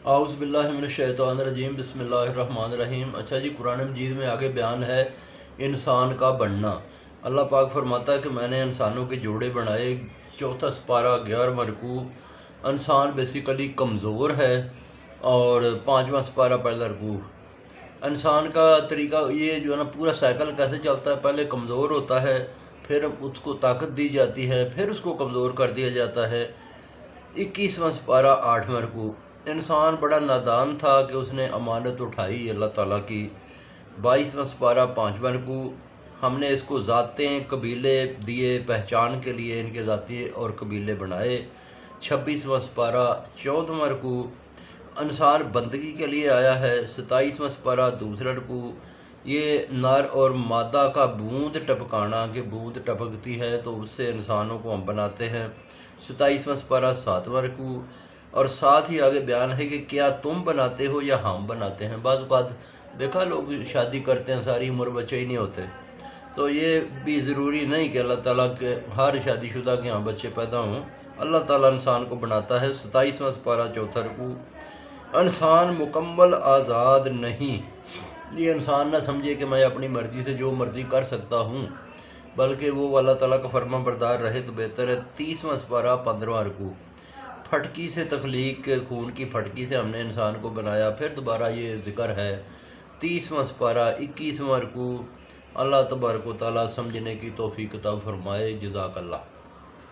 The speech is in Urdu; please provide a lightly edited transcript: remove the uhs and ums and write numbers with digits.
اعوذ باللہ من الشیطان الرجیم، بسم اللہ الرحمن الرحیم۔ اچھا جی، قرآن مجید میں آگے بیان ہے انسان کا بننا۔ اللہ پاک فرماتا ہے کہ میں نے انسانوں کے جوڑے بنائے۔ چوتھا سپارہ 11واں رکوع۔ انسان بیسیکلی کمزور ہے، اور 5واں سپارہ پہلا رکوع۔ انسان کا طریقہ یہ جو ہے نا، پورا سائیکل کیسے چلتا ہے، پہلے کمزور ہوتا ہے، پھر اس کو طاقت دی جاتی ہے، پھر اس کو کمزور کر دیا جاتا ہے۔ 21واں سپارہ 8واں رکوع۔ انسان بڑا نادان تھا کہ اس نے امانت اٹھائی اللہ تعالیٰ کی۔ 22واں سپارہ 5واں رکوع۔ ہم نے اس کو ذاتیں قبیلے دیے پہچان کے لیے، ان کے ذاتی اور قبیلے بنائے۔ 26واں سپارہ 14واں رکوع۔ انسان بندگی کے لیے آیا ہے۔ 27واں سپارہ دوسرا رکوع۔ یہ نر اور مادہ کا بوند ٹپکانا، کہ بوند ٹپکتی ہے تو اس سے انسانوں کو ہم بناتے ہیں۔ 27واں سپارہ 7واں رکوع۔ اور ساتھ ہی آگے بیان ہے کہ کیا تم بناتے ہو یا ہم بناتے ہیں۔ بعض اوقات دیکھا لوگ شادی کرتے ہیں، ساری عمر بچے ہی نہیں ہوتے، تو یہ بھی ضروری نہیں کہ اللہ تعالیٰ کے ہر شادی شدہ کے ہاں بچے پیدا ہوں۔ اللہ تعالیٰ انسان کو بناتا ہے۔ 27واں سپارہ چوتھا رکوع۔ انسان مکمل آزاد نہیں۔ یہ انسان نہ سمجھے کہ میں اپنی مرضی سے جو مرضی کر سکتا ہوں، بلکہ وہ اللہ تعالیٰ کا فرما بردار رہے تو بہتر ہے۔ 30واں سپارہ 15واں رکوع۔ پھٹکی سے تخلیق، خون کی پھٹکی سے ہم نے انسان کو بنایا، پھر دوبارہ یہ ذکر ہے۔ 30واں سپارہ 21واں رکوع۔ اللہ تبارک و تعالیٰ سمجھنے کی توفیق عطا فرمائے۔ جزاک اللہ۔